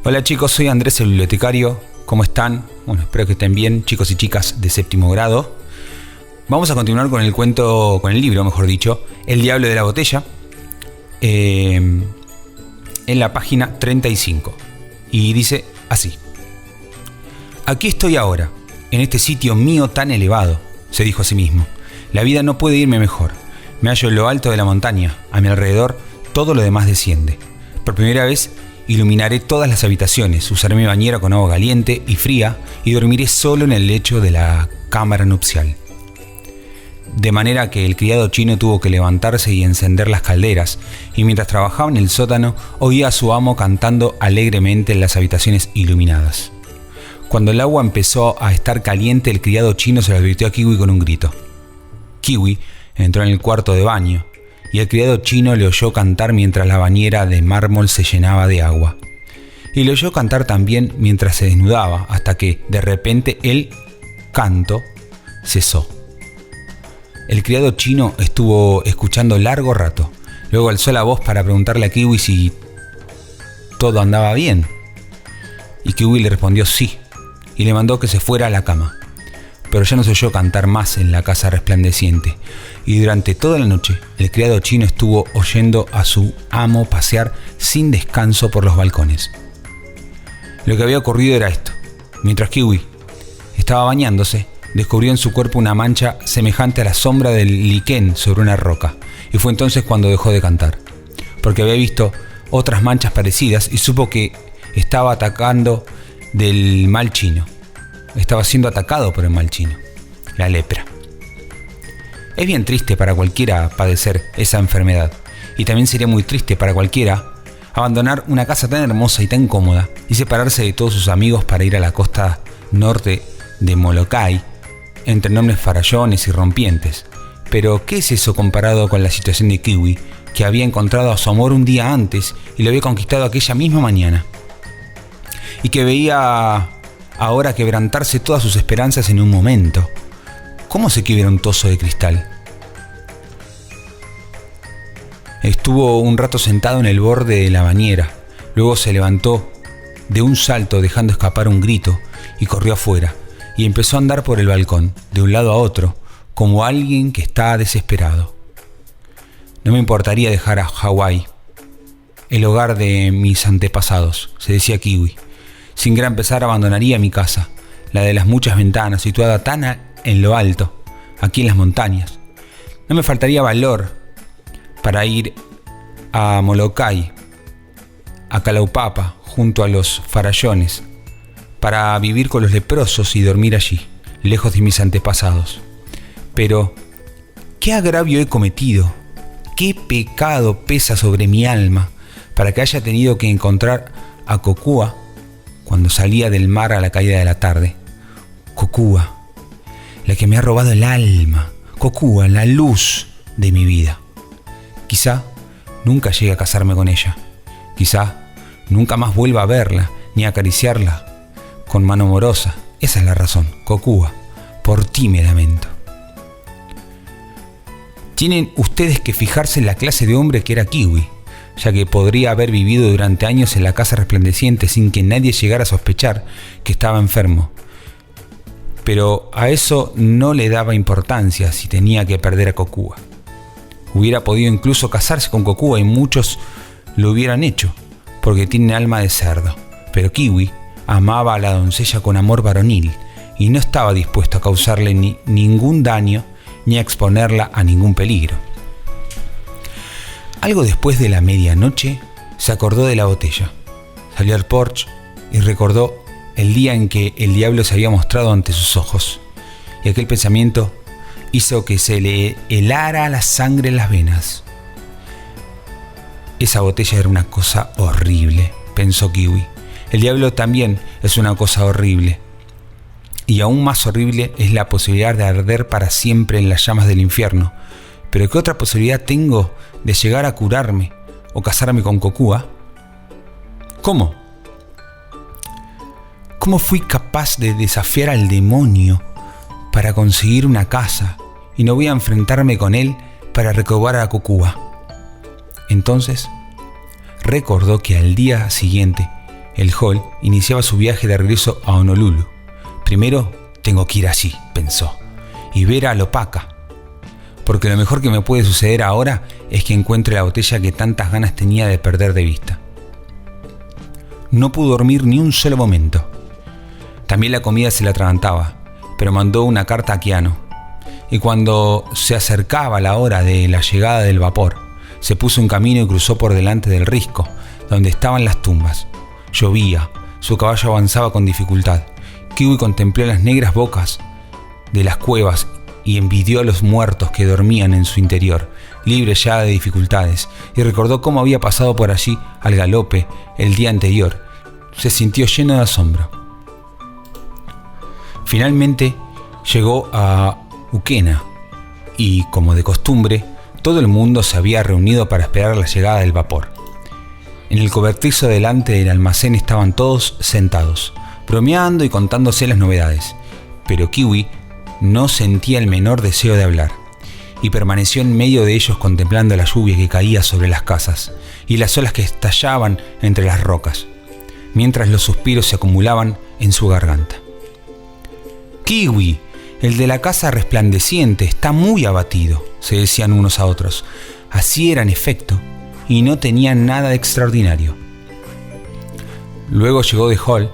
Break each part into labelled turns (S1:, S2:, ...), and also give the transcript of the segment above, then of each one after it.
S1: Hola chicos, soy Andrés el bibliotecario. ¿Cómo están? Bueno, espero que estén bien, chicos y chicas de séptimo grado. Vamos a continuar con el libro, mejor dicho, El diablo de la botella, en la página 35. Y dice así: Aquí estoy ahora, en este sitio mío tan elevado, se dijo a sí mismo. La vida no puede irme mejor. Me hallo en lo alto de la montaña, a mi alrededor todo lo demás desciende. Por primera vez iluminaré todas las habitaciones, usaré mi bañera con agua caliente y fría y dormiré solo en el lecho de la cámara nupcial. De manera que el criado chino tuvo que levantarse y encender las calderas, y mientras trabajaba en el sótano oía a su amo cantando alegremente en las habitaciones iluminadas. Cuando el agua empezó a estar caliente, el criado chino se lo advirtió a Kiwi con un grito. Kiwi entró en el cuarto de baño, y el criado chino le oyó cantar mientras la bañera de mármol se llenaba de agua. Y le oyó cantar también mientras se desnudaba, hasta que, de repente, el canto cesó. El criado chino estuvo escuchando largo rato. Luego alzó la voz para preguntarle a Kiwi si todo andaba bien. Y Kiwi le respondió sí, y le mandó que se fuera a la cama. Pero ya no se oyó cantar más en la casa resplandeciente, y durante toda la noche el criado chino estuvo oyendo a su amo pasear sin descanso por los balcones. Lo que había ocurrido era esto: mientras Kiwi estaba bañándose, descubrió en su cuerpo una mancha semejante a la sombra del liquen sobre una roca, y fue entonces cuando dejó de cantar, porque había visto otras manchas parecidas y supo que estaba atacando del mal chino. Estaba siendo atacado por el mal chino, la lepra. Es bien triste para cualquiera padecer esa enfermedad, y también sería muy triste para cualquiera abandonar una casa tan hermosa y tan cómoda y separarse de todos sus amigos para ir a la costa norte de Molokai, entre enormes farallones y rompientes. Pero ¿qué es eso comparado con la situación de Kiwi, que había encontrado a su amor un día antes y lo había conquistado aquella misma mañana? Y que veía ahora quebrantarse todas sus esperanzas en un momento. ¿Cómo se quiebra un toso de cristal? Estuvo un rato sentado en el borde de la bañera. Luego se levantó de un salto dejando escapar un grito y corrió afuera. Y empezó a andar por el balcón, de un lado a otro, como alguien que está desesperado. No me importaría dejar a Hawái, el hogar de mis antepasados, se decía Kiwi. Sin gran pesar abandonaría mi casa, la de las muchas ventanas, situada tan en lo alto, aquí en las montañas. No me faltaría valor para ir a Molokai, a Kalaupapa, junto a los farallones, para vivir con los leprosos y dormir allí, lejos de mis antepasados. Pero, ¿qué agravio he cometido? ¿Qué pecado pesa sobre mi alma para que haya tenido que encontrar a Kokua cuando salía del mar a la caída de la tarde? Kokua, la que me ha robado el alma. Kokua, la luz de mi vida. Quizá nunca llegue a casarme con ella. Quizá nunca más vuelva a verla ni a acariciarla con mano amorosa. Esa es la razón, Kokua. Por ti me lamento. Tienen ustedes que fijarse en la clase de hombre que era Kiwi, ya que podría haber vivido durante años en la casa resplandeciente sin que nadie llegara a sospechar que estaba enfermo. Pero a eso no le daba importancia si tenía que perder a Kokua. Hubiera podido incluso casarse con Kokua y muchos lo hubieran hecho, porque tiene alma de cerdo. Pero Kiwi amaba a la doncella con amor varonil y no estaba dispuesto a causarle ningún daño ni a exponerla a ningún peligro. Algo después de la medianoche se acordó de la botella. Salió al porche y recordó el día en que el diablo se había mostrado ante sus ojos, y aquel pensamiento hizo que se le helara la sangre en las venas. Esa botella era una cosa horrible, pensó Kiwi. El diablo también es una cosa horrible. Y aún más horrible es la posibilidad de arder para siempre en las llamas del infierno. Pero ¿qué otra posibilidad tengo de llegar a curarme o casarme con Kokua? ¿Cómo? ¿Cómo fui capaz de desafiar al demonio para conseguir una casa y no voy a enfrentarme con él para recobrar a Kokua? Entonces recordó que al día siguiente El Hall iniciaba su viaje de regreso a Honolulu. Primero tengo que ir allí, pensó, y ver a Lopaka, porque lo mejor que me puede suceder ahora es que encuentre la botella que tantas ganas tenía de perder de vista. No pudo dormir ni un solo momento. También la comida se le atragantaba, pero mandó una carta a Keanu, y cuando se acercaba la hora de la llegada del vapor, se puso en camino y cruzó por delante del risco, donde estaban las tumbas. Llovía, su caballo avanzaba con dificultad. Kiwi contempló las negras bocas de las cuevas y envidió a los muertos que dormían en su interior, libres ya de dificultades, y recordó cómo había pasado por allí al galope el día anterior. Se sintió lleno de asombro. Finalmente llegó a Ukena y, como de costumbre, todo el mundo se había reunido para esperar la llegada del vapor. En el cobertizo delante del almacén estaban todos sentados, bromeando y contándose las novedades, pero Kiwi no sentía el menor deseo de hablar, y permaneció en medio de ellos contemplando la lluvia que caía sobre las casas y las olas que estallaban entre las rocas, mientras los suspiros se acumulaban en su garganta. «Kiwi, el de la casa resplandeciente, está muy abatido», se decían unos a otros. Así era en efecto, y no tenía nada de extraordinario. Luego llegó The Hall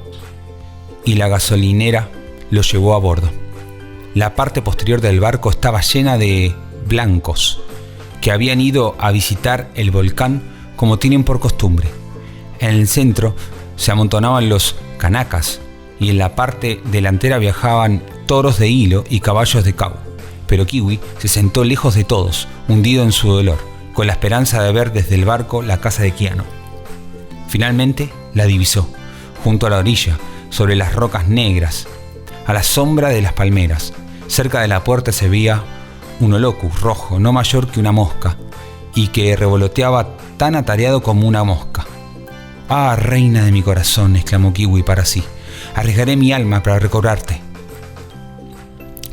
S1: y la gasolinera lo llevó a bordo. La parte posterior del barco estaba llena de blancos que habían ido a visitar el volcán como tienen por costumbre. En el centro se amontonaban los kanacas y en la parte delantera viajaban toros de hilo y caballos de cabo. Pero Kiwi se sentó lejos de todos, hundido en su dolor, con la esperanza de ver desde el barco la casa de Keanu. Finalmente la divisó, junto a la orilla, sobre las rocas negras, a la sombra de las palmeras. Cerca de la puerta se veía un holocus rojo, no mayor que una mosca, y que revoloteaba tan atareado como una mosca. «Ah, reina de mi corazón», exclamó Kiwi para sí, «arriesgaré mi alma para recobrarte».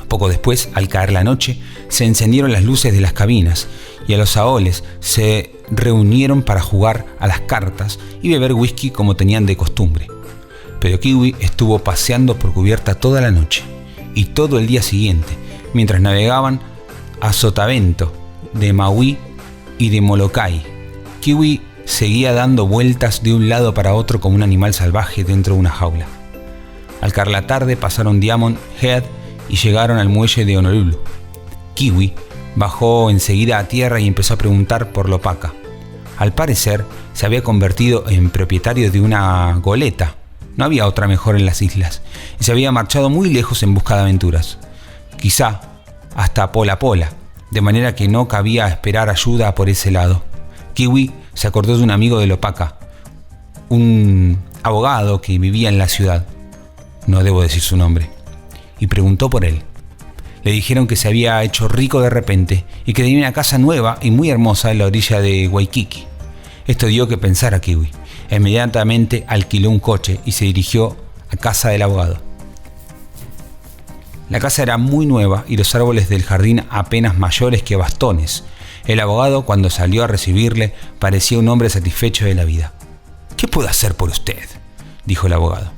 S1: Poco después, al caer la noche, se encendieron las luces de las cabinas y a los saoles se reunieron para jugar a las cartas y beber whisky como tenían de costumbre. Pero Kiwi estuvo paseando por cubierta toda la noche y todo el día siguiente, mientras navegaban a sotavento de Maui y de Molokai. Kiwi seguía dando vueltas de un lado para otro como un animal salvaje dentro de una jaula. Al caer la tarde pasaron Diamond Head y llegaron al muelle de Honolulu. Kiwi bajó enseguida a tierra y empezó a preguntar por Lopaka. Al parecer, se había convertido en propietario de una goleta. No había otra mejor en las islas, y se había marchado muy lejos en busca de aventuras. Quizá hasta Pola Pola, de manera que no cabía esperar ayuda por ese lado. Kiwi se acordó de un amigo de Lopaka, un abogado que vivía en la ciudad, no debo decir su nombre, y preguntó por él. Le dijeron que se había hecho rico de repente y que tenía una casa nueva y muy hermosa en la orilla de Waikiki. Esto dio que pensar a Kiwi. Inmediatamente alquiló un coche y se dirigió a casa del abogado. La casa era muy nueva y los árboles del jardín apenas mayores que bastones. El abogado, cuando salió a recibirle, parecía un hombre satisfecho de la vida. «¿Qué puedo hacer por usted?», dijo el abogado.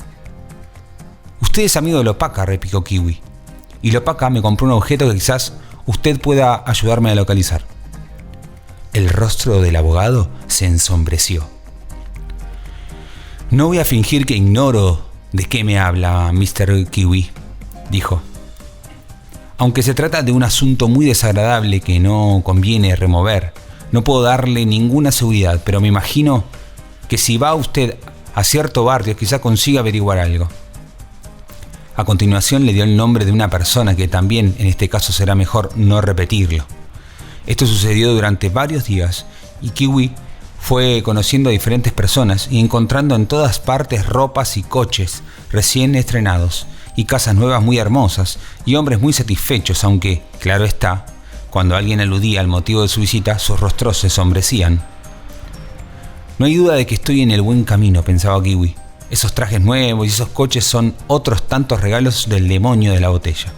S1: «Usted es amigo de Lopaka», replicó Kiwi, «y Lopaka me compró un objeto que quizás usted pueda ayudarme a localizar». El rostro del abogado se ensombreció. «No voy a fingir que ignoro de qué me habla Mr. Kiwi», dijo. «Aunque se trata de un asunto muy desagradable que no conviene remover, no puedo darle ninguna seguridad, pero me imagino que si va usted a cierto barrio quizá consiga averiguar algo». A continuación le dio el nombre de una persona que también en este caso será mejor no repetirlo. Esto sucedió durante varios días y Kiwi fue conociendo a diferentes personas y encontrando en todas partes ropas y coches recién estrenados y casas nuevas muy hermosas y hombres muy satisfechos, aunque, claro está, cuando alguien aludía al motivo de su visita, sus rostros se ensombrecían. «No hay duda de que estoy en el buen camino», pensaba Kiwi. «Esos trajes nuevos y esos coches son otros tantos regalos del demonio de la botella.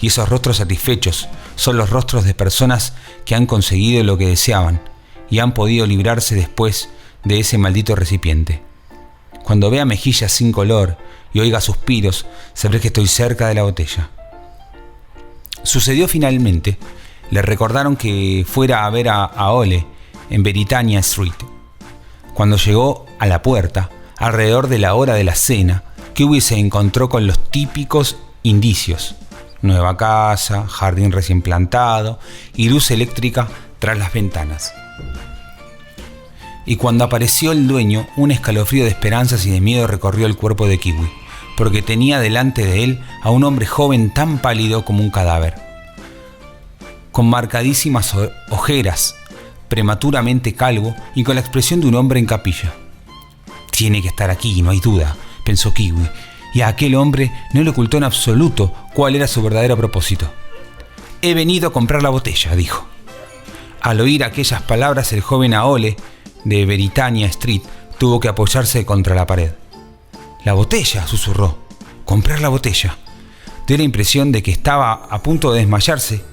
S1: Y esos rostros satisfechos son los rostros de personas que han conseguido lo que deseaban y han podido librarse después de ese maldito recipiente. Cuando vea mejillas sin color y oiga suspiros, sabré que estoy cerca de la botella. Sucedió finalmente. Le recordaron que fuera a ver a Ole en Britannia Street. Cuando llegó a la puerta, alrededor de la hora de la cena, Kiwi se encontró con los típicos indicios: nueva casa, jardín recién plantado y luz eléctrica tras las ventanas. Y cuando apareció el dueño, un escalofrío de esperanzas y de miedo recorrió el cuerpo de Kiwi, porque tenía delante de él a un hombre joven tan pálido como un cadáver, con marcadísimas ojeras, prematuramente calvo y con la expresión de un hombre en capilla. Tiene que estar aquí, no hay duda, pensó Kiwi, y a aquel hombre no le ocultó en absoluto cuál era su verdadero propósito. He venido a comprar la botella, dijo. Al oír aquellas palabras, el joven Aole de Britannia Street tuvo que apoyarse contra la pared. La botella, susurró. Comprar la botella. Dio la impresión de que estaba a punto de desmayarse,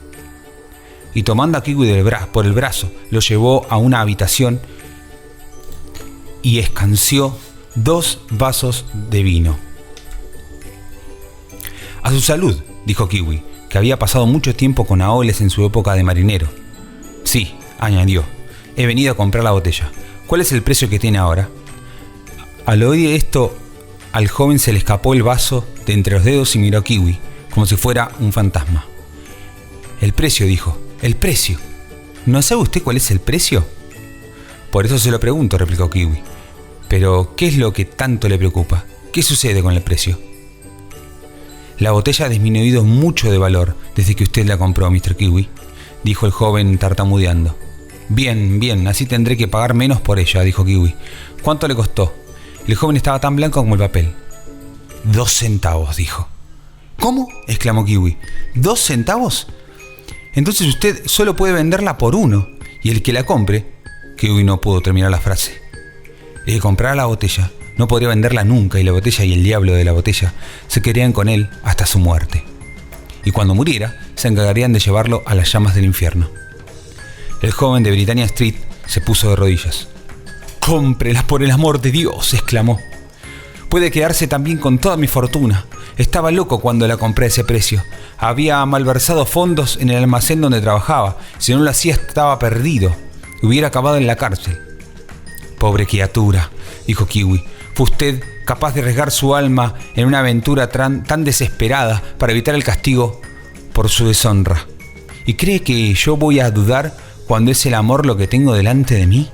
S1: y tomando a Kiwi por el brazo, lo llevó a una habitación y escanció 2 vasos de vino. A su salud, dijo Kiwi, que había pasado mucho tiempo con Aoles en su época de marinero. Sí, añadió, he venido a comprar la botella. ¿Cuál es el precio que tiene ahora? Al oír esto, al joven se le escapó el vaso de entre los dedos y miró a Kiwi, como si fuera un fantasma. El precio, dijo. El precio. ¿No sabe usted cuál es el precio? Por eso se lo pregunto, replicó Kiwi. Pero, ¿qué es lo que tanto le preocupa? ¿Qué sucede con el precio? La botella ha disminuido mucho de valor desde que usted la compró, Mr. Kiwi, dijo el joven tartamudeando. Bien, bien, así tendré que pagar menos por ella, dijo Kiwi. ¿Cuánto le costó? El joven estaba tan blanco como el papel. 2 centavos, dijo. ¿Cómo?, exclamó Kiwi. ¿2 centavos? Entonces usted solo puede venderla por 1, y el que la compre... Kiwi no pudo terminar la frase. El que comprara la botella no podría venderla nunca, y la botella y el diablo de la botella se quedarían con él hasta su muerte. Y cuando muriera, se encargarían de llevarlo a las llamas del infierno. El joven de Britannia Street se puso de rodillas. «¡Cómprela por el amor de Dios!», exclamó. «Puede quedarse también con toda mi fortuna. Estaba loco cuando la compré a ese precio. Había malversado fondos en el almacén donde trabajaba. Si no lo hacía, estaba perdido. Hubiera acabado en la cárcel». «Pobre criatura», dijo Kiwi. «Fue usted capaz de arriesgar su alma en una aventura tan desesperada para evitar el castigo por su deshonra. ¿Y cree que yo voy a dudar cuando es el amor lo que tengo delante de mí?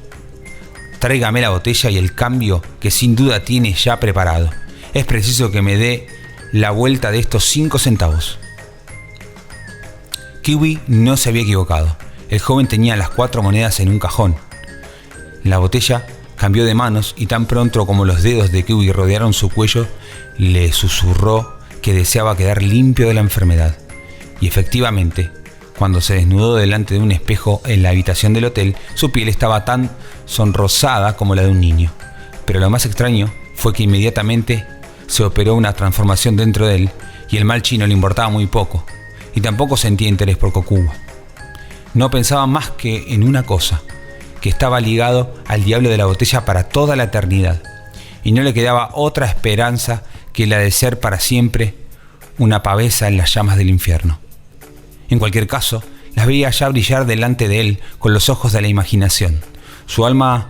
S1: Tráigame la botella y el cambio que sin duda tiene ya preparado. Es preciso que me dé la vuelta de estos 5 centavos». Kiwi no se había equivocado. El joven tenía las 4 monedas en un cajón. La botella cambió de manos y tan pronto como los dedos de Kiwi rodearon su cuello, le susurró que deseaba quedar limpio de la enfermedad. Y efectivamente, cuando se desnudó delante de un espejo en la habitación del hotel, su piel estaba tan sonrosada como la de un niño. Pero lo más extraño fue que inmediatamente se operó una transformación dentro de él, y el mal chino le importaba muy poco, y tampoco sentía interés por Kokuwa. No pensaba más que en una cosa, que estaba ligado al diablo de la botella para toda la eternidad, y no le quedaba otra esperanza que la de ser para siempre una pavesa en las llamas del infierno. En cualquier caso, las veía ya brillar delante de él con los ojos de la imaginación. Su alma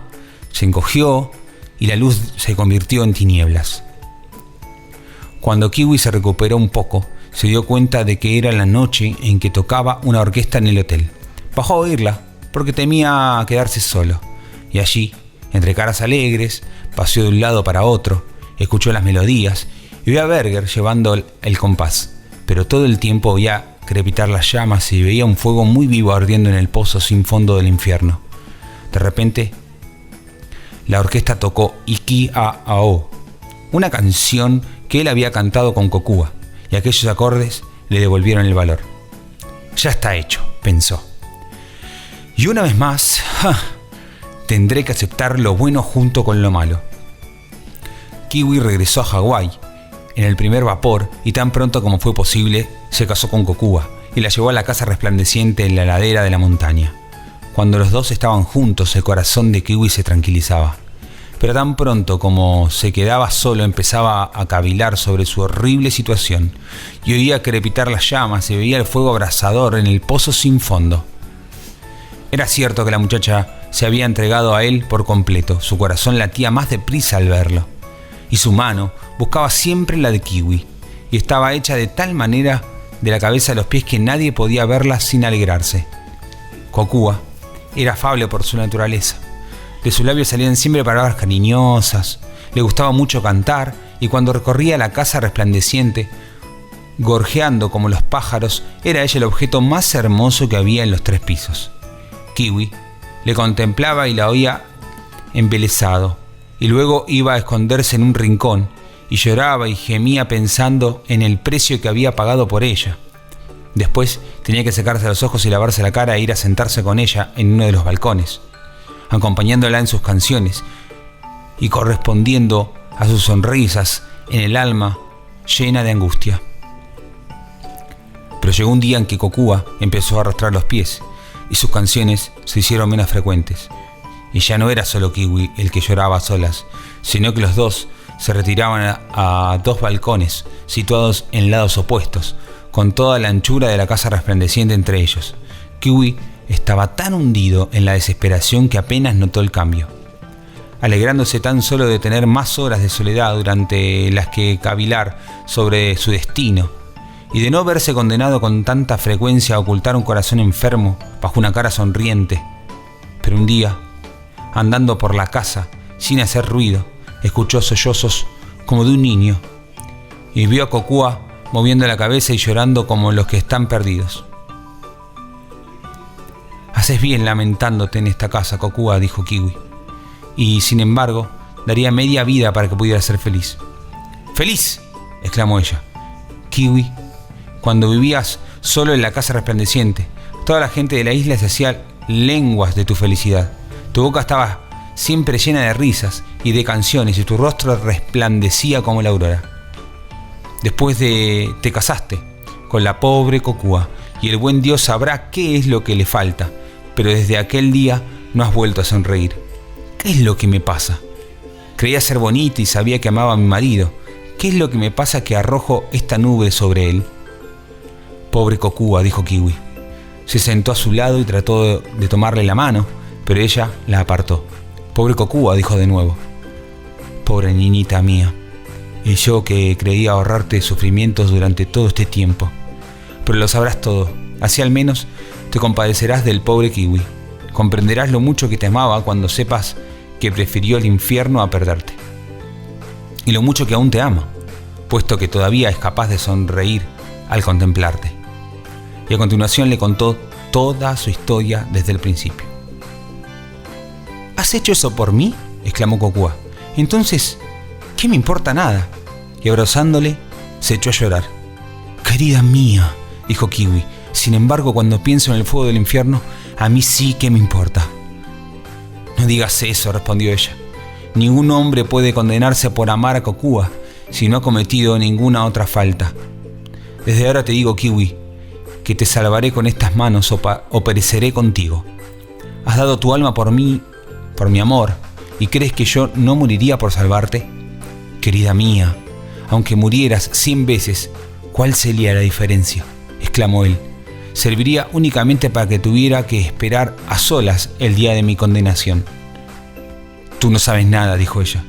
S1: se encogió y la luz se convirtió en tinieblas. Cuando Kiwi se recuperó un poco, se dio cuenta de que era la noche en que tocaba una orquesta en el hotel. Bajó a oírla porque temía quedarse solo, y allí, entre caras alegres, paseó de un lado para otro, escuchó las melodías y vio a Berger llevando el compás, pero todo el tiempo oía crepitar las llamas y veía un fuego muy vivo ardiendo en el pozo sin fondo del infierno. De repente, la orquesta tocó Iki a Ao, una canción que él había cantado con Kokuwa, y aquellos acordes le devolvieron el valor. Ya está hecho, pensó. Y una vez más, tendré que aceptar lo bueno junto con lo malo. Kiwi regresó a Hawái en el primer vapor y tan pronto como fue posible se casó con Kokuwa y la llevó a la casa resplandeciente en la ladera de la montaña. Cuando los dos estaban juntos, el corazón de Kiwi se tranquilizaba. pero tan pronto como se quedaba solo empezaba a cavilar sobre su horrible situación y oía crepitar las llamas y veía el fuego abrasador en el pozo sin fondo. Era cierto que la muchacha se había entregado a él por completo, su corazón latía más deprisa al verlo, y su mano buscaba siempre la de Kiwi, y estaba hecha de tal manera de la cabeza a los pies que nadie podía verla sin alegrarse. Kokua era afable por su naturaleza. De sus labios salían siempre palabras cariñosas, le gustaba mucho cantar, y cuando recorría la casa resplandeciente, gorjeando como los pájaros, era ella el objeto más hermoso que había en los 3 pisos. Kiwi le contemplaba y la oía embelesado, y luego iba a esconderse en un rincón, y lloraba y gemía pensando en el precio que había pagado por ella. Después tenía que secarse los ojos y lavarse la cara e ir a sentarse con ella en uno de los balcones, acompañándola en sus canciones y correspondiendo a sus sonrisas en el alma llena de angustia. Pero llegó un día en que Kokua empezó a arrastrar los pies y sus canciones se hicieron menos frecuentes. Y ya no era solo Kiwi el que lloraba a solas, sino que los dos se retiraban a 2 balcones situados en lados opuestos, con toda la anchura de la casa resplandeciente entre ellos. Kiwi estaba tan hundido en la desesperación que apenas notó el cambio, alegrándose tan solo de tener más horas de soledad durante las que cavilar sobre su destino, y de no verse condenado con tanta frecuencia a ocultar un corazón enfermo bajo una cara sonriente. Pero un día, andando por la casa sin hacer ruido, escuchó sollozos como de un niño y vio a Kokua moviendo la cabeza y llorando como los que están perdidos. «Haces bien lamentándote en esta casa, Kokua», dijo Kiwi, «y sin embargo daría media vida para que pudieras ser feliz». «¿Feliz?», exclamó ella. «Kiwi, cuando vivías solo en la casa resplandeciente, toda la gente de la isla se hacía lenguas de tu felicidad. Tu boca estaba siempre llena de risas y de canciones y tu rostro resplandecía como la aurora. Después te casaste con la pobre Kokua y el buen Dios sabrá qué es lo que le falta, pero desde aquel día no has vuelto a sonreír. ¿Qué es lo que me pasa? Creía ser bonita y sabía que amaba a mi marido. ¿Qué es lo que me pasa que arrojo esta nube sobre él?» «Pobre Kokua», dijo Kiwi. Se sentó a su lado y trató de tomarle la mano, pero ella la apartó. «Pobre Kokua», dijo de nuevo. «Pobre niñita mía. Y yo que creía ahorrarte sufrimientos durante todo este tiempo. Pero lo sabrás todo. Así al menos te compadecerás del pobre Kiwi. Comprenderás lo mucho que te amaba cuando sepas que prefirió el infierno a perderte. Y lo mucho que aún te ama, puesto que todavía es capaz de sonreír al contemplarte». Y a continuación le contó toda su historia desde el principio. «¿Has hecho eso por mí?», exclamó Kokua. «Entonces, ¿qué me importa nada?». Y abrazándole, se echó a llorar. «Querida mía», dijo Kiwi, «sin embargo, cuando pienso en el fuego del infierno, a mí sí que me importa». «No digas eso», respondió ella. «Ningún hombre puede condenarse por amar a Kokua si no ha cometido ninguna otra falta. Desde ahora te digo, Kiwi, que te salvaré con estas manos o pereceré contigo. Has dado tu alma por mí, por mi amor, ¿y crees que yo no moriría por salvarte? Querida mía, aunque murieras 100 veces, ¿cuál sería la diferencia?», exclamó él. «Serviría únicamente para que tuviera que esperar a solas el día de mi condenación». «Tú no sabes nada», dijo ella.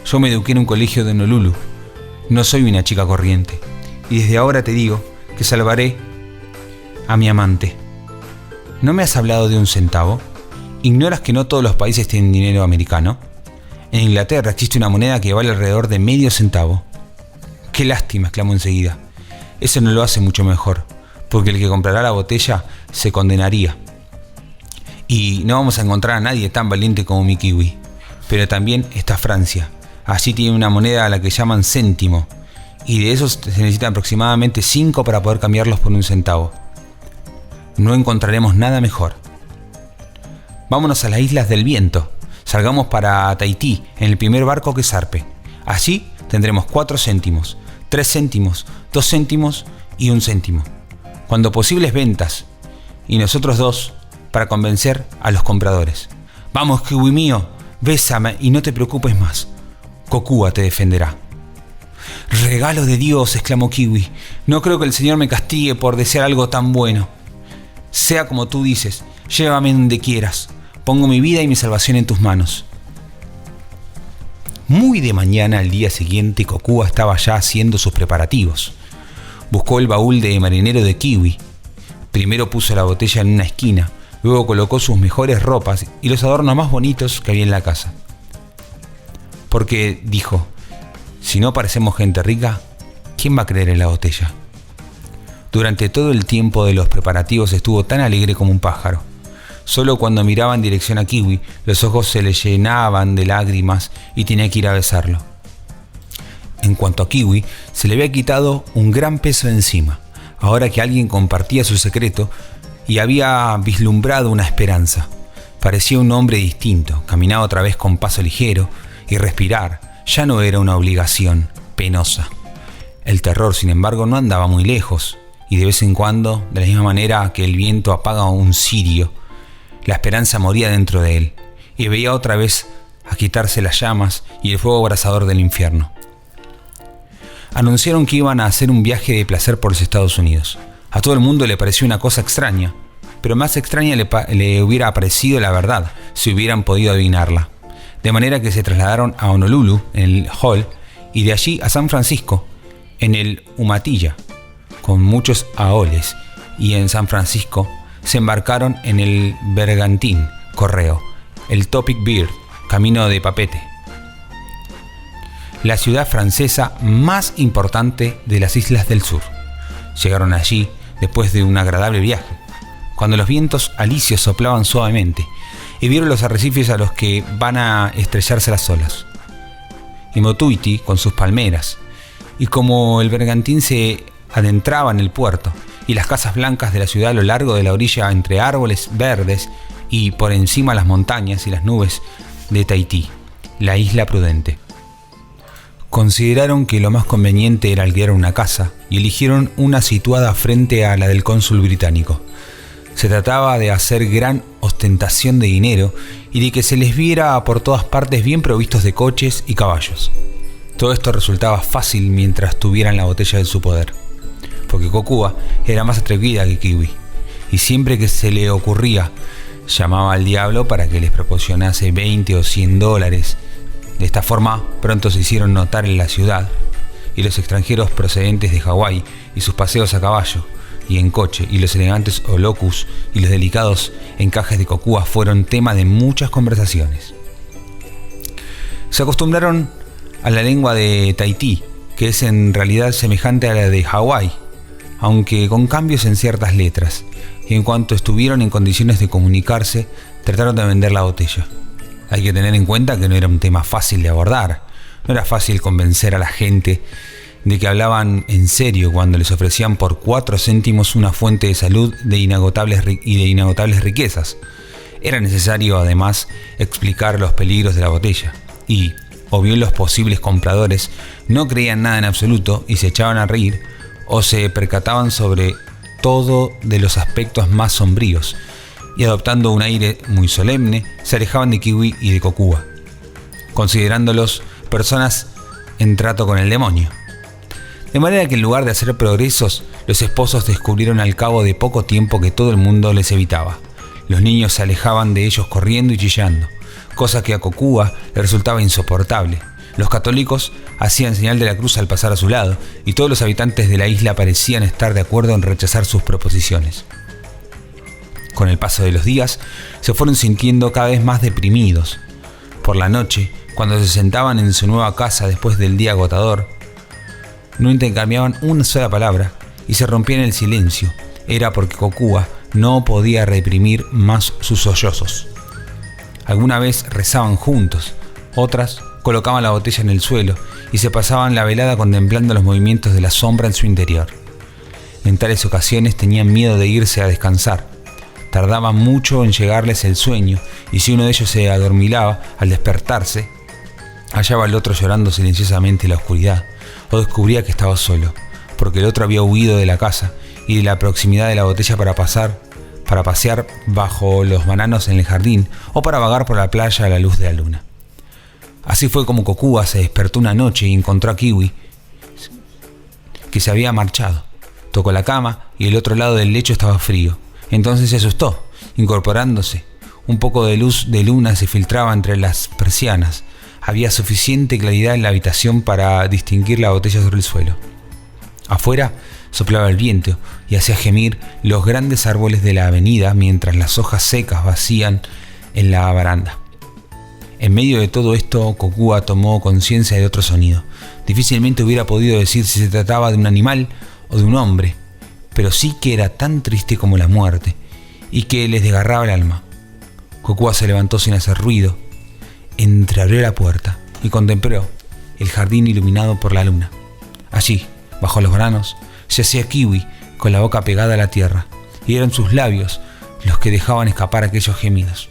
S1: «Yo me eduqué en un colegio de Honolulu. No soy una chica corriente. Y desde ahora te digo que salvaré a mi amante». «¿No me has hablado de un centavo? ¿Ignoras que no todos los países tienen dinero americano? En Inglaterra existe una moneda que vale alrededor de medio centavo». «Qué lástima», exclamó enseguida. «Eso no lo hace mucho mejor, porque el que comprará la botella se condenaría. Y no vamos a encontrar a nadie tan valiente como mi Kiwi. Pero también está Francia. Allí tiene una moneda a la que llaman céntimo, y de esos se necesitan aproximadamente 5 para poder cambiarlos por un centavo. No encontraremos nada mejor. Vámonos a las Islas del Viento. Salgamos para Tahití en el primer barco que zarpe. Allí tendremos 4 céntimos, 3 céntimos, 2 céntimos y 1 céntimo. Cuando posibles ventas, y nosotros 2 para convencer a los compradores. Vamos, Kiwi mío, Bésame y no te preocupes más. Kokua te defenderá. «Regalo de Dios», exclamó Kiwi. «No creo que el Señor me castigue por desear algo tan bueno. Sea como tú dices, llévame donde quieras. Pongo mi vida y mi salvación en tus manos». Muy de mañana al día siguiente, Kokua estaba ya haciendo sus preparativos. Buscó el baúl de marinero de Kiwi. Primero puso la botella en una esquina, luego colocó sus mejores ropas y los adornos más bonitos que había en la casa. Porque, dijo, si no parecemos gente rica, ¿quién va a creer en la botella? Durante todo el tiempo de los preparativos estuvo tan alegre como un pájaro. Solo cuando miraba en dirección a Kiwi, los ojos se le llenaban de lágrimas y tenía que ir a besarlo. En cuanto a Kiwi, se le había quitado un gran peso de encima, ahora que alguien compartía su secreto y había vislumbrado una esperanza. Parecía un hombre distinto, caminaba otra vez con paso ligero y respirar ya no era una obligación penosa. El terror, sin embargo, no andaba muy lejos y de vez en cuando, de la misma manera que el viento apaga un cirio, la esperanza moría dentro de él y veía otra vez a quitarse las llamas y el fuego abrasador del infierno. Anunciaron que iban a hacer un viaje de placer por los Estados Unidos. A todo el mundo le pareció una cosa extraña, pero más extraña le hubiera parecido la verdad si hubieran podido adivinarla. De manera que se trasladaron a Honolulu en el Hall y de allí a San Francisco en el Umatilla, con muchos aoles, y en San Francisco se embarcaron en el Bergantín Correo, el Topic Bird, camino de Papete, la ciudad francesa más importante de las islas del sur. Llegaron allí después de un agradable viaje, cuando los vientos alisios soplaban suavemente y vieron los arrecifes a los que van a estrellarse las olas, y Motuiti con sus palmeras, y como el bergantín se adentraba en el puerto y las casas blancas de la ciudad a lo largo de la orilla entre árboles verdes y por encima las montañas y las nubes de Tahití, la isla prudente. Consideraron que lo más conveniente era alquilar una casa y eligieron una situada frente a la del cónsul británico. Se trataba de hacer gran ostentación de dinero y de que se les viera por todas partes bien provistos de coches y caballos. Todo esto resultaba fácil mientras tuvieran la botella en su poder, porque Kokua era más atrevida que Kiwi, y siempre que se le ocurría, llamaba al diablo para que les proporcionase 20 o 100 dólares. De esta forma, pronto se hicieron notar en la ciudad, y los extranjeros procedentes de Hawái y sus paseos a caballo y en coche, y los elegantes holokus y los delicados encajes de Kokua fueron tema de muchas conversaciones. Se acostumbraron a la lengua de Tahití, que es en realidad semejante a la de Hawái, aunque con cambios en ciertas letras, y en cuanto estuvieron en condiciones de comunicarse, trataron de vender la botella. Hay que tener en cuenta que no era un tema fácil de abordar, no era fácil convencer a la gente de que hablaban en serio cuando les ofrecían por 4 céntimos una fuente de salud de inagotables riquezas. Era necesario además explicar los peligros de la botella, y, o bien los posibles compradores no creían nada en absoluto y se echaban a reír, o se percataban sobre todo de los aspectos más sombríos, y adoptando un aire muy solemne, se alejaban de Kiwi y de Kokua, considerándolos personas en trato con el demonio. De manera que en lugar de hacer progresos, los esposos descubrieron al cabo de poco tiempo que todo el mundo les evitaba. Los niños se alejaban de ellos corriendo y chillando, cosa que a Kokua le resultaba insoportable. Los católicos hacían señal de la cruz al pasar a su lado, y todos los habitantes de la isla parecían estar de acuerdo en rechazar sus proposiciones. Con el paso de los días, se fueron sintiendo cada vez más deprimidos. Por la noche, cuando se sentaban en su nueva casa después del día agotador, no intercambiaban una sola palabra y se rompían el silencio. Era porque Kokua no podía reprimir más sus sollozos. Alguna vez rezaban juntos, otras colocaban la botella en el suelo y se pasaban la velada contemplando los movimientos de la sombra en su interior. En tales ocasiones tenían miedo de irse a descansar. Tardaba mucho en llegarles el sueño, y si uno de ellos se adormilaba, al despertarse, hallaba al otro llorando silenciosamente en la oscuridad, o descubría que estaba solo, porque el otro había huido de la casa y de la proximidad de la botella para pasear bajo los bananos en el jardín o para vagar por la playa a la luz de la luna. Así fue como Kokua se despertó una noche y encontró a Kiwi, que se había marchado. Tocó la cama y el otro lado del lecho estaba frío. Entonces se asustó, incorporándose. Un poco de luz de luna se filtraba entre las persianas. Había suficiente claridad en la habitación para distinguir la botella sobre el suelo. Afuera soplaba el viento y hacía gemir los grandes árboles de la avenida mientras las hojas secas vacían en la baranda. En medio de todo esto, Kokua tomó conciencia de otro sonido. Difícilmente hubiera podido decir si se trataba de un animal o de un hombre, pero sí que era tan triste como la muerte y que les desgarraba el alma. Kokua se levantó sin hacer ruido, entreabrió la puerta y contempló el jardín iluminado por la luna. Allí, bajo los granos, yacía Kiwi con la boca pegada a la tierra, y eran sus labios los que dejaban escapar aquellos gemidos.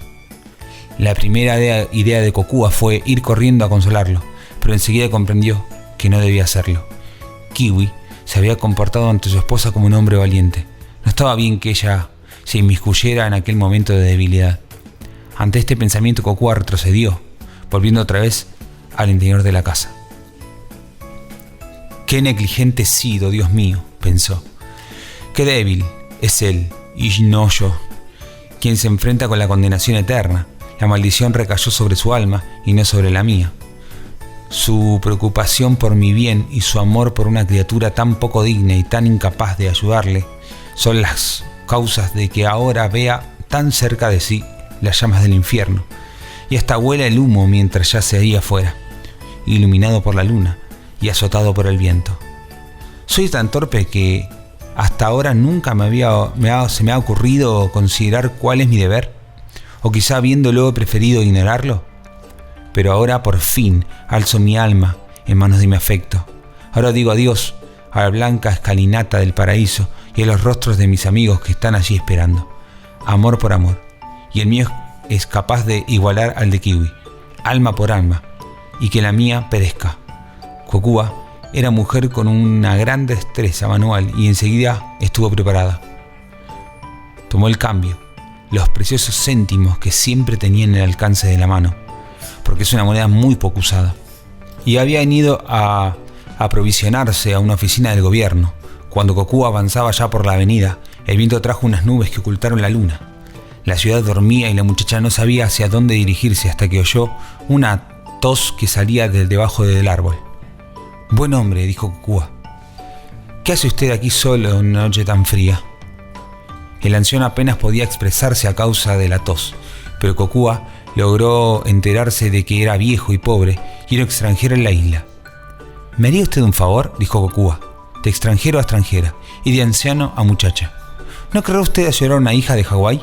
S1: La primera idea de Kokua fue ir corriendo a consolarlo, pero enseguida comprendió que no debía hacerlo. Kiwi se había comportado ante su esposa como un hombre valiente. No estaba bien que ella se inmiscuyera en aquel momento de debilidad. Ante este pensamiento, Kokua retrocedió, volviendo otra vez al interior de la casa. «Qué negligente he sido, Dios mío», pensó. «Qué débil es él, y no yo, quien se enfrenta con la condenación eterna. La maldición recayó sobre su alma y no sobre la mía. Su preocupación por mi bien y su amor por una criatura tan poco digna y tan incapaz de ayudarle son las causas de que ahora vea tan cerca de sí las llamas del infierno y hasta huela el humo mientras yace ahí afuera, iluminado por la luna y azotado por el viento. Soy tan torpe que hasta ahora nunca se me ha ocurrido considerar cuál es mi deber, o quizá habiéndolo preferido ignorarlo. Pero ahora por fin alzo mi alma en manos de mi afecto. Ahora digo adiós a la blanca escalinata del paraíso y a los rostros de mis amigos que están allí esperando. Amor por amor, y el mío es capaz de igualar al de Kiwi, alma por alma, y que la mía perezca. Kokua era mujer con una gran destreza manual y enseguida estuvo preparada. Tomó el cambio, los preciosos céntimos que siempre tenía en el alcance de la mano, porque es una moneda muy poco usada, y había ido a aprovisionarse a una oficina del gobierno. Cuando Kokua avanzaba ya por la avenida, el viento trajo unas nubes que ocultaron la luna. La ciudad dormía y la muchacha no sabía hacia dónde dirigirse hasta que oyó una tos que salía de debajo del árbol. «Buen hombre», dijo Kokua, «¿qué hace usted aquí solo en una noche tan fría?» El anciano apenas podía expresarse a causa de la tos, pero Kokua logró enterarse de que era viejo y pobre y era extranjero en la isla. «¿Me haría usted un favor?», dijo Kokua, «de extranjero a extranjera y de anciano a muchacha. ¿No querrá usted ayudar a una hija de Hawái?»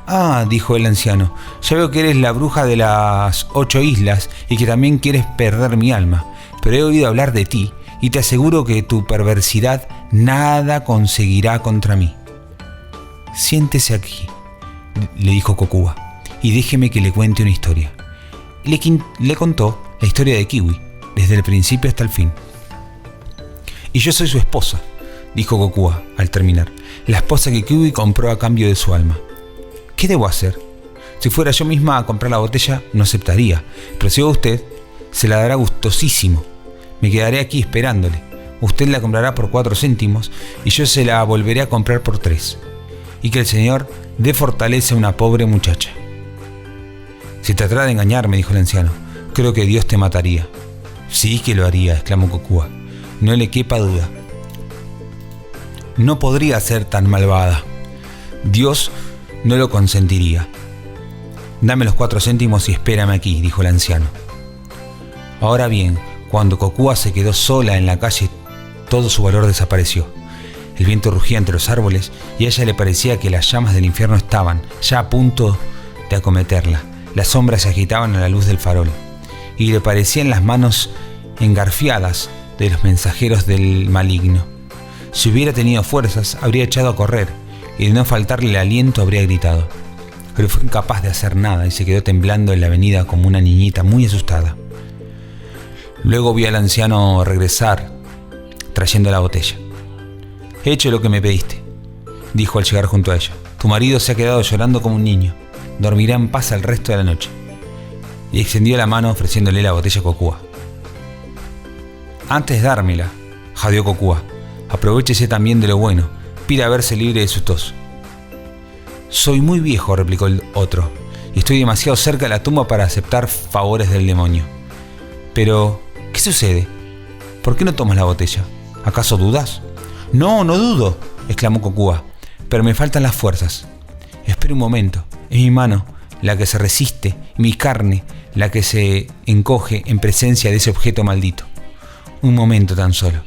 S1: «Ah», dijo el anciano, «ya veo que eres la bruja de las 8 islas y que también quieres perder mi alma, pero he oído hablar de ti y te aseguro que tu perversidad nada conseguirá contra mí». «Siéntese aquí», le dijo Kokua, «y déjeme que le cuente una historia». Le contó la historia de Kiwi, desde el principio hasta el fin. «Y yo soy su esposa», dijo Kokua al terminar, «la esposa que Kiwi compró a cambio de su alma. ¿Qué debo hacer? Si fuera yo misma a comprar la botella, no aceptaría, pero si va usted, se la dará gustosísimo. Me quedaré aquí esperándole. Usted la comprará por 4 céntimos y yo se la volveré a comprar por 3. Y que el Señor dé fortaleza a una pobre muchacha». «Si tratara de engañarme», dijo el anciano, «creo que Dios te mataría». «Sí que lo haría», exclamó Kokua, «no le quepa duda. No podría ser tan malvada. Dios no lo consentiría». «Dame los 4 céntimos y espérame aquí», dijo el anciano. Ahora bien, cuando Kokua se quedó sola en la calle, todo su valor desapareció. El viento rugía entre los árboles y a ella le parecía que las llamas del infierno estaban ya a punto de acometerla. Las sombras se agitaban a la luz del farol y le parecían las manos engarfiadas de los mensajeros del maligno. Si hubiera tenido fuerzas, habría echado a correr y de no faltarle el aliento habría gritado. Pero fue incapaz de hacer nada y se quedó temblando en la avenida como una niñita muy asustada. Luego vio al anciano regresar trayendo la botella. «He hecho lo que me pediste», dijo al llegar junto a ella. «Tu marido se ha quedado llorando como un niño. Dormirá en paz el resto de la noche». y extendió la mano ofreciéndole la botella a Kokua. Antes de dármela, jadeó Kokua, aprovéchese también de lo bueno, pida verse libre de su tos. Soy muy viejo, replicó el otro, y estoy demasiado cerca de la tumba para aceptar favores del demonio. Pero, ¿qué sucede? ¿Por qué no tomas la botella? ¿Acaso dudas? No, no dudo, exclamó Kokua, pero me faltan las fuerzas. Espera un momento, es mi mano la que se resiste y mi carne la que se encoge en presencia de ese objeto maldito. Un momento tan solo.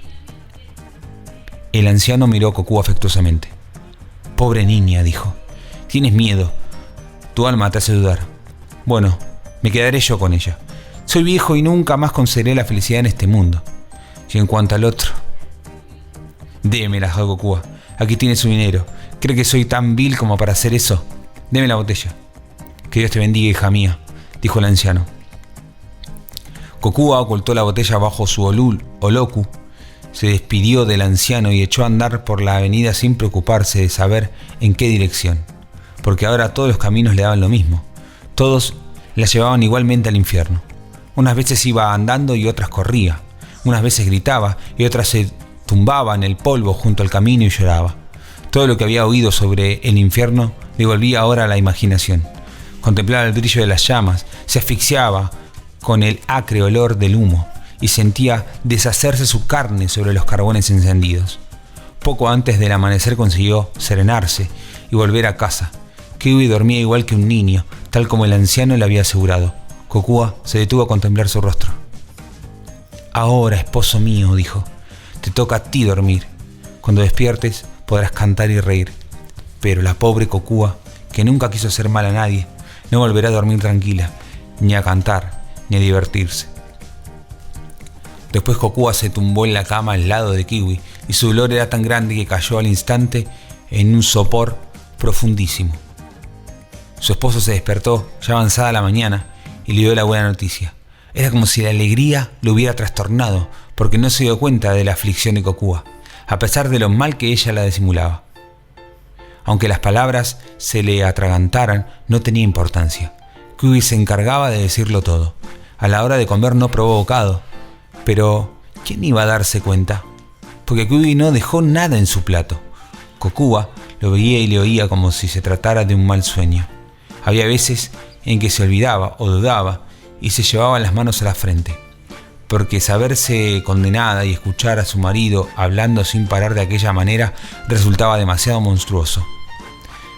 S1: El anciano miró a Kokua afectuosamente. Pobre niña, dijo. Tienes miedo. Tu alma te hace dudar. Bueno, me quedaré yo con ella. Soy viejo y nunca más conseguiré la felicidad en este mundo. Y en cuanto al otro... Démela, dijo Kokua. Aquí tiene su dinero. ¿Cree que soy tan vil como para hacer eso? Deme la botella. Que Dios te bendiga, hija mía, dijo el anciano. Kokua ocultó la botella bajo su oloku, se despidió del anciano y echó a andar por la avenida sin preocuparse de saber en qué dirección, porque ahora todos los caminos le daban lo mismo. Todos la llevaban igualmente al infierno. Unas veces iba andando y otras corría. Unas veces gritaba y otras se tumbaba en el polvo junto al camino y lloraba. Todo lo que había oído sobre el infierno le volvía ahora a la imaginación. Contemplaba el brillo de las llamas, se asfixiaba con el acre olor del humo y sentía deshacerse su carne sobre los carbones encendidos. Poco antes del amanecer consiguió serenarse y volver a casa. Kiwi dormía igual que un niño, tal como el anciano le había asegurado. Kokua se detuvo a contemplar su rostro. Ahora, esposo mío, dijo, te toca a ti dormir. Cuando despiertes podrás cantar y reír. Pero la pobre Kokua, que nunca quiso hacer mal a nadie, no volverá a dormir tranquila, ni a cantar, ni a divertirse. Después Kokua se tumbó en la cama al lado de Kiwi y su dolor era tan grande que cayó al instante en un sopor profundísimo. Su esposo se despertó ya avanzada la mañana y le dio la buena noticia. Era como si la alegría lo hubiera trastornado porque no se dio cuenta de la aflicción de Kokua, a pesar de lo mal que ella la disimulaba. Aunque las palabras se le atragantaran, no tenía importancia. Kiwi se encargaba de decirlo todo. A la hora de comer no probó bocado. Pero, ¿quién iba a darse cuenta? Porque Kiwi no dejó nada en su plato. Kokua lo veía y le oía como si se tratara de un mal sueño. Había veces en que se olvidaba o dudaba y se llevaba las manos a la frente. Porque saberse condenada y escuchar a su marido hablando sin parar de aquella manera resultaba demasiado monstruoso.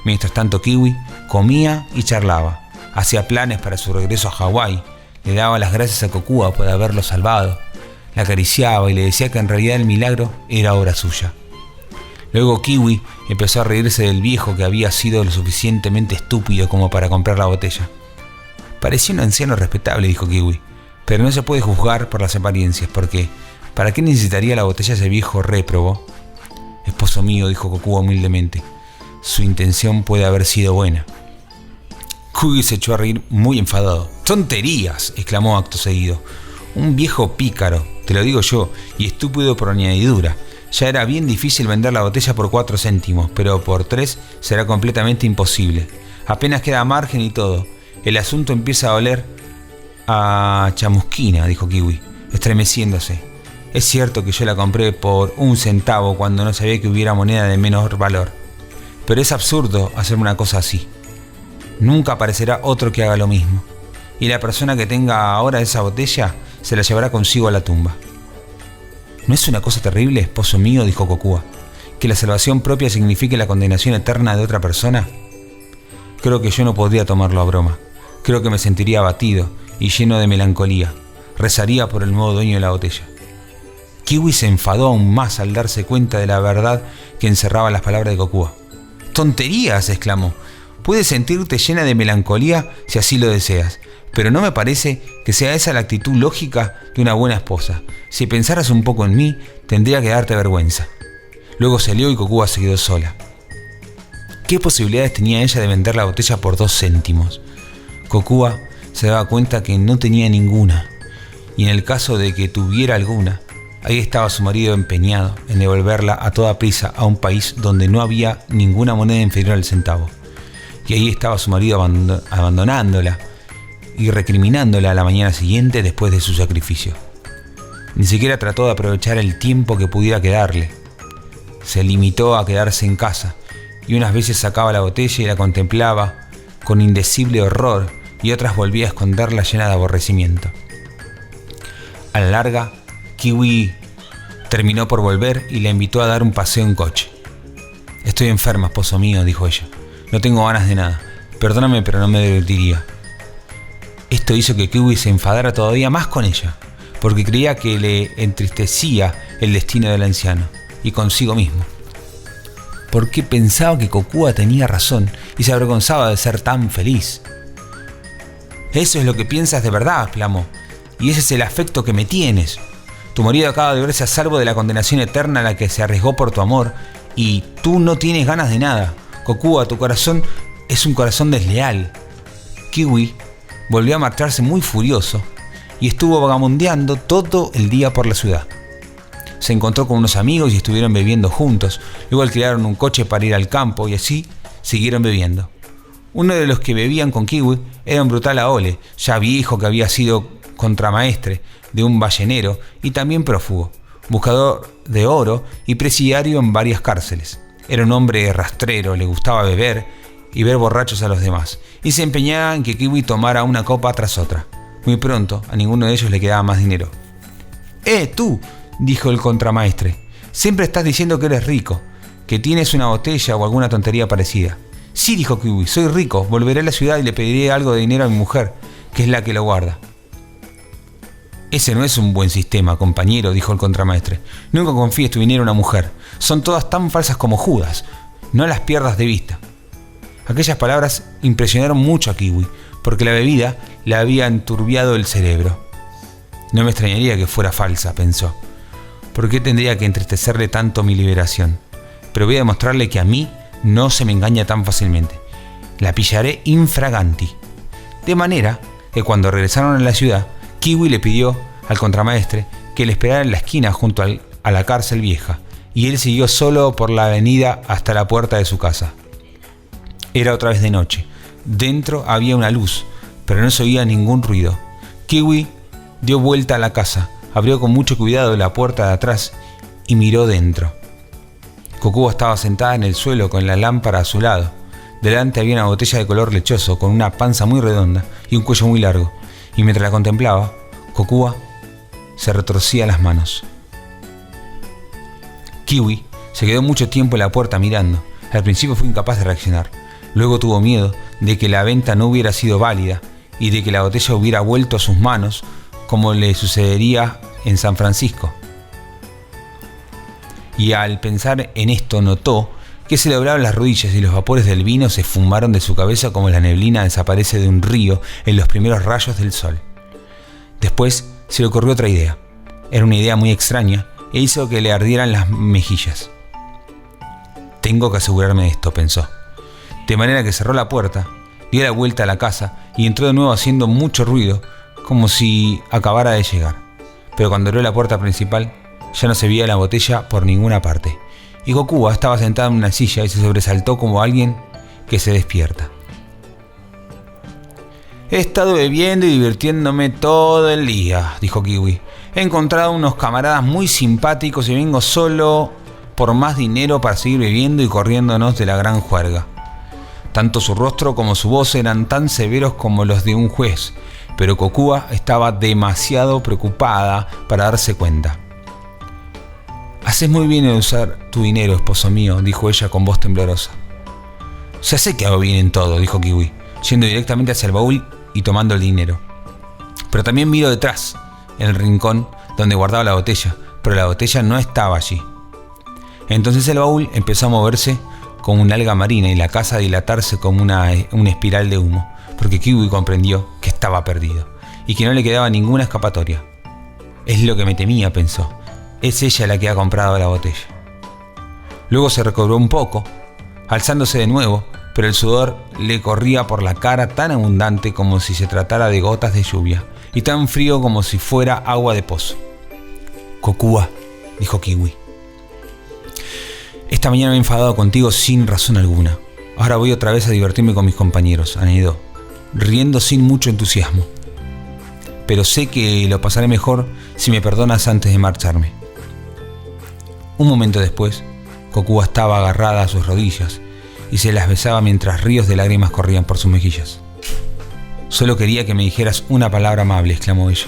S1: Mientras tanto Kiwi comía y charlaba. Hacía planes para su regreso a Hawái. Le daba las gracias a Kokua por haberlo salvado. La acariciaba y le decía que en realidad el milagro era obra suya. Luego Kiwi empezó a reírse del viejo que había sido lo suficientemente estúpido como para comprar la botella. Parecía un anciano respetable, dijo Kiwi, pero no se puede juzgar por las apariencias, porque ¿para qué necesitaría la botella ese viejo réprobo? Esposo mío, dijo Kokua humildemente, su intención puede haber sido buena. Kiwi se echó a reír muy enfadado. ¡Tonterías!, exclamó acto seguido. Un viejo pícaro, te lo digo yo, y estúpido por añadidura. Ya era bien difícil vender la botella por 4 céntimos, pero por 3 será completamente imposible. Apenas queda margen y todo. El asunto empieza a oler a chamusquina, dijo Kiwi, estremeciéndose. Es cierto que yo la compré por 1 centavo cuando no sabía que hubiera moneda de menor valor. Pero es absurdo hacer una cosa así. Nunca aparecerá otro que haga lo mismo. Y la persona que tenga ahora esa botella se la llevará consigo a la tumba. ¿No es una cosa terrible, esposo mío?, dijo Kokua, que la salvación propia signifique la condenación eterna de otra persona. Creo que yo no podría tomarlo a broma. Creo que me sentiría abatido y lleno de melancolía. Rezaría por el nuevo dueño de la botella. Kiwi se enfadó aún más al darse cuenta de la verdad que encerraban las palabras de Kokua. ¡Tonterías!, exclamó. Puedes sentirte llena de melancolía si así lo deseas, pero no me parece que sea esa la actitud lógica de una buena esposa. Si pensaras un poco en mí, tendría que darte vergüenza. Luego salió y Kokua se quedó sola. ¿Qué posibilidades tenía ella de vender la botella por 2 céntimos? Kokua se daba cuenta que no tenía ninguna, y en el caso de que tuviera alguna, ahí estaba su marido empeñado en devolverla a toda prisa a un país donde no había ninguna moneda inferior al centavo. Y ahí estaba su marido abandonándola y recriminándola a la mañana siguiente después de su sacrificio. Ni siquiera trató de aprovechar el tiempo que pudiera quedarle. Se limitó a quedarse en casa y unas veces sacaba la botella y la contemplaba con indecible horror y otras volvía a esconderla llena de aborrecimiento. A la larga, Kiwi terminó por volver y la invitó a dar un paseo en coche. «Estoy enferma, esposo mío», dijo ella. «No tengo ganas de nada. Perdóname, pero no me divertiría». Esto hizo que Kiwi se enfadara todavía más con ella, porque creía que le entristecía el destino del anciano, y consigo mismo. Porque pensaba que Kokua tenía razón y se avergonzaba de ser tan feliz. «Eso es lo que piensas de verdad», exclamó, «y ese es el afecto que me tienes. Tu marido acaba de verse a salvo de la condenación eterna a la que se arriesgó por tu amor, y tú no tienes ganas de nada. Kokua, tu corazón es un corazón desleal». Kiwi volvió a marcharse muy furioso y estuvo vagabundeando todo el día por la ciudad. Se encontró con unos amigos y estuvieron bebiendo juntos. Luego alquilaron un coche para ir al campo y así siguieron bebiendo. Uno de los que bebían con Kiwi era un brutal Aole, ya viejo, que había sido contramaestre de un ballenero y también prófugo, buscador de oro y presidiario en varias cárceles. Era un hombre rastrero, le gustaba beber y ver borrachos a los demás, y se empeñaba en que Kiwi tomara una copa tras otra. Muy pronto a ninguno de ellos le quedaba más dinero. Tú», dijo el contramaestre, «siempre estás diciendo que eres rico, que tienes una botella o alguna tontería parecida». «Sí», dijo Kiwi, «soy rico, volveré a la ciudad y le pediré algo de dinero a mi mujer, que es la que lo guarda». «Ese no es un buen sistema, compañero», dijo el contramaestre. «Nunca confíes tu dinero a una mujer. Son todas tan falsas como Judas. No las pierdas de vista». Aquellas palabras impresionaron mucho a Kiwi, porque la bebida le había enturbiado el cerebro. «No me extrañaría que fuera falsa», pensó. «¿Por qué tendría que entristecerle tanto mi liberación? Pero voy a demostrarle que a mí no se me engaña tan fácilmente. La pillaré infraganti». De manera que cuando regresaron a la ciudad, Kiwi le pidió al contramaestre que le esperara en la esquina junto a la cárcel vieja, y él siguió solo por la avenida hasta la puerta de su casa. Era otra vez de noche. Dentro había una luz, pero no se oía ningún ruido. Kiwi dio vuelta a la casa, abrió con mucho cuidado la puerta de atrás y miró dentro. Kokua estaba sentada en el suelo con la lámpara a su lado. Delante había una botella de color lechoso con una panza muy redonda y un cuello muy largo, y mientras la contemplaba, Kokua se retorcía las manos. Kiwi se quedó mucho tiempo en la puerta mirando. Al principio fue incapaz de reaccionar. Luego tuvo miedo de que la venta no hubiera sido válida y de que la botella hubiera vuelto a sus manos, como le sucedería en San Francisco. Y al pensar en esto notó que se le doblaban las rodillas y los vapores del vino se esfumaron de su cabeza como la neblina desaparece de un río en los primeros rayos del sol. Después se le ocurrió otra idea. Era una idea muy extraña e hizo que le ardieran las mejillas. «Tengo que asegurarme de esto», pensó. De manera que cerró la puerta, dio la vuelta a la casa y entró de nuevo haciendo mucho ruido, como si acabara de llegar. Pero cuando abrió la puerta principal, ya no se veía la botella por ninguna parte, y Kokua estaba sentado en una silla y se sobresaltó como alguien que se despierta. «He estado bebiendo y divirtiéndome todo el día», dijo Kiwi. «He encontrado unos camaradas muy simpáticos y vengo solo por más dinero para seguir bebiendo y corriéndonos de la gran juerga». Tanto su rostro como su voz eran tan severos como los de un juez, pero Kokua estaba demasiado preocupada para darse cuenta. «Haces muy bien en usar tu dinero, esposo mío», dijo ella con voz temblorosa. «Ya sé que hago bien en todo», dijo Kiwi, yendo directamente hacia el baúl y tomando el dinero. «Pero también miro detrás, en el rincón donde guardaba la botella, pero la botella no estaba allí». Entonces el baúl empezó a moverse como una alga marina y la casa a dilatarse como una espiral de humo, porque Kiwi comprendió que estaba perdido y que no le quedaba ninguna escapatoria. «Es lo que me temía», pensó. «Es ella la que ha comprado la botella». Luego se recobró un poco, alzándose de nuevo, pero el sudor le corría por la cara tan abundante como si se tratara de gotas de lluvia, y tan frío como si fuera agua de pozo. «Kokua», dijo Kiwi, «esta mañana me he enfadado contigo sin razón alguna. Ahora voy otra vez a divertirme con mis compañeros», anidó. riendo sin mucho entusiasmo. Pero sé que lo pasaré mejor si me perdonas antes de marcharme. Un momento después, Kokuwa estaba agarrada a sus rodillas y se las besaba mientras ríos de lágrimas corrían por sus mejillas. Solo quería que me dijeras una palabra amable, exclamó ella.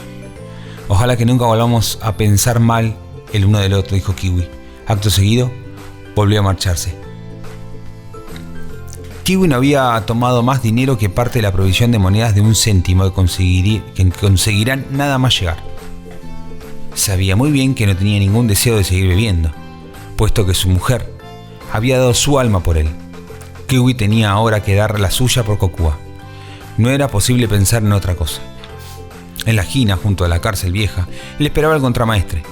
S1: Ojalá que nunca volvamos a pensar mal el uno del otro, dijo Kiwi. Acto seguido, volvió a marcharse. Kiwi no había tomado más dinero que parte de la provisión de monedas de 1 céntimo que conseguirán nada más llegar. Sabía muy bien que no tenía ningún deseo de seguir bebiendo, puesto que su mujer había dado su alma por él. Kiwi tenía ahora que dar la suya por Kokuwa. No era posible pensar en otra cosa. En la esquina, junto a la cárcel vieja, le esperaba el contramaestre.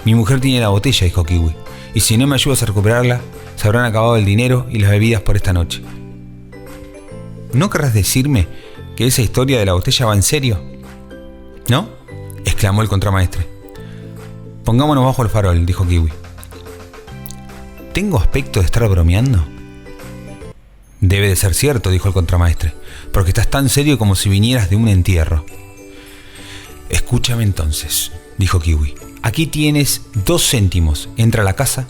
S1: Mi mujer tiene la botella, dijo Kiwi, y si no me ayudas a recuperarla, se habrán acabado el dinero y las bebidas por esta noche. ¿No querrás decirme que esa historia de la botella va en serio? ¿No? Exclamó el contramaestre. Pongámonos bajo el farol, dijo Kiwi. ¿Tengo aspecto de estar bromeando? Debe de ser cierto, dijo el contramaestre, porque estás tan serio como si vinieras de un entierro. Escúchame entonces, dijo Kiwi. Aquí tienes 2 céntimos. Entra a la casa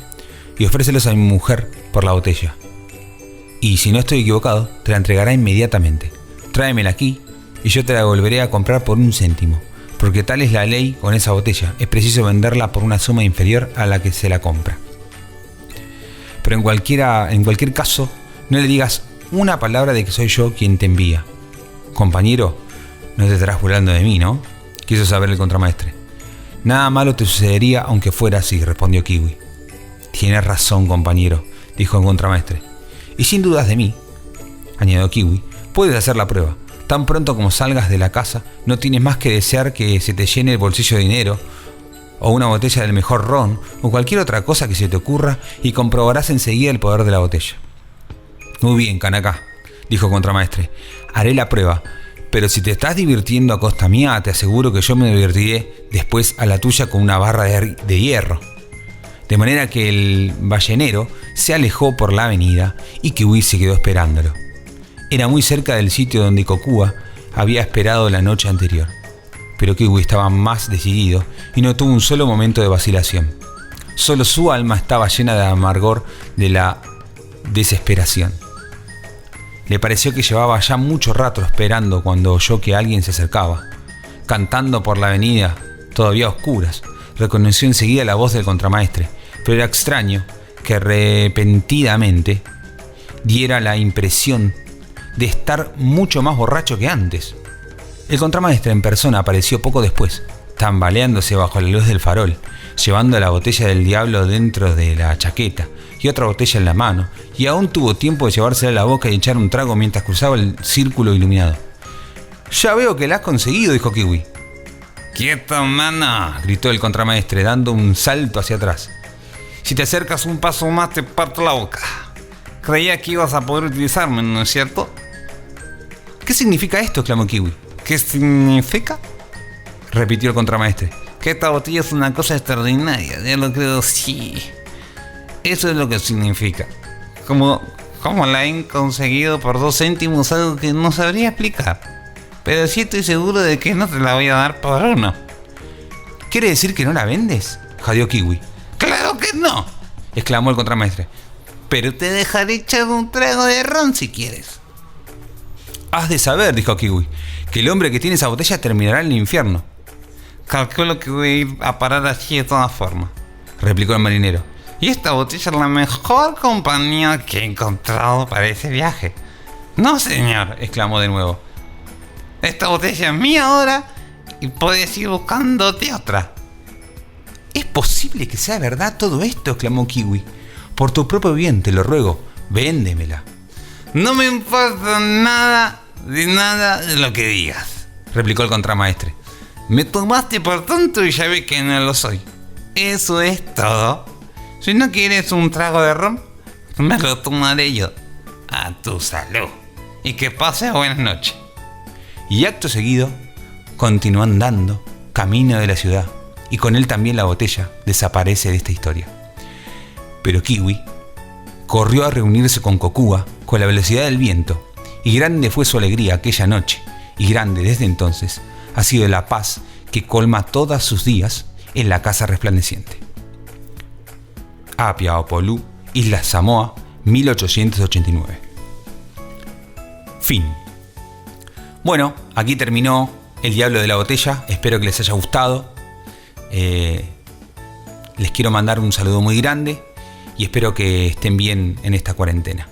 S1: y ofrécelos a mi mujer por la botella. Y si no estoy equivocado, te la entregará inmediatamente. Tráemela aquí y yo te la volveré a comprar por 1 céntimo, porque tal es la ley con esa botella. Es preciso venderla por una suma inferior a la que se la compra. Pero en cualquier caso, no le digas una palabra de que soy yo quien te envía. Compañero, no te estarás burlando de mí, ¿no? Quiso saber el contramaestre. Nada malo te sucedería aunque fuera así, respondió Kiwi. Tienes razón, compañero, dijo el contramaestre. Y sin dudas de mí, añadió Kiwi, puedes hacer la prueba. Tan pronto como salgas de la casa, no tienes más que desear que se te llene el bolsillo de dinero, o una botella del mejor ron, o cualquier otra cosa que se te ocurra, y comprobarás enseguida el poder de la botella. Muy bien, Kanaka, dijo el contramaestre. Haré la prueba, pero si te estás divirtiendo a costa mía, te aseguro que yo me divertiré después a la tuya con una barra de hierro. De manera que el ballenero se alejó por la avenida y Kiwi se quedó esperándolo. Era muy cerca del sitio donde Kokuwa había esperado la noche anterior. Pero Kiwi estaba más decidido y no tuvo un solo momento de vacilación. Solo su alma estaba llena de amargor de la desesperación. Le pareció que llevaba ya mucho rato esperando cuando oyó que alguien se acercaba. Cantando por la avenida, todavía a oscuras, reconoció enseguida la voz del contramaestre, pero era extraño que repentinamente diera la impresión de estar mucho más borracho que antes. El contramaestre en persona apareció poco después, tambaleándose bajo la luz del farol, llevando la botella del diablo dentro de la chaqueta y otra botella en la mano, y aún tuvo tiempo de llevársela a la boca y echar un trago mientras cruzaba el círculo iluminado. «Ya veo que la has conseguido», dijo Kiwi. «¡Quieto, mano!», gritó el contramaestre, dando un salto hacia atrás. «Si te acercas un paso más te parto la boca. Creía que ibas a poder utilizarme, ¿no es cierto?». «¿Qué significa esto?», exclamó Kiwi. «¿Qué significa?», repitió el contramaestre. «Que esta botella es una cosa extraordinaria, ya lo creo, sí. Eso es lo que significa. ¿Cómo la han conseguido por 2 céntimos? Algo que no sabría explicar. Pero sí estoy seguro de que no te la voy a dar por 1. «¿Quiere decir que no la vendes?», jadeó Kiwi. «¡Claro que no!», exclamó el contramaestre. «Pero te dejaré echar un trago de ron si quieres». «Has de saber», dijo Kiwi, «que el hombre que tiene esa botella terminará en el infierno». «Calculo que voy a ir a parar allí de todas formas», replicó el marinero. «Y esta botella es la mejor compañía que he encontrado para ese viaje». «No, señor», exclamó de nuevo. «Esta botella es mía ahora y puedes ir buscándote otra». «¿Es posible que sea verdad todo esto?», exclamó Kiwi. «Por tu propio bien, te lo ruego, véndemela». «No me importa nada de lo que digas», replicó el contramaestre. «Me tomaste por tonto y ya ves que no lo soy. Eso es todo. Si no quieres un trago de ron, me lo tomaré yo. A tu salud. Y que pases buenas noches». Y acto seguido, continuó andando, camino de la ciudad, y con él también la botella desaparece de esta historia. Pero Kiwi corrió a reunirse con Kokuwa con la velocidad del viento, y grande fue su alegría aquella noche, y grande desde entonces ha sido la paz que colma todos sus días en la casa resplandeciente. Apia Opolú, Islas Samoa, 1889. Fin. Bueno, aquí terminó El Diablo de la Botella. Espero que les haya gustado. Les quiero mandar un saludo muy grande y espero que estén bien en esta cuarentena.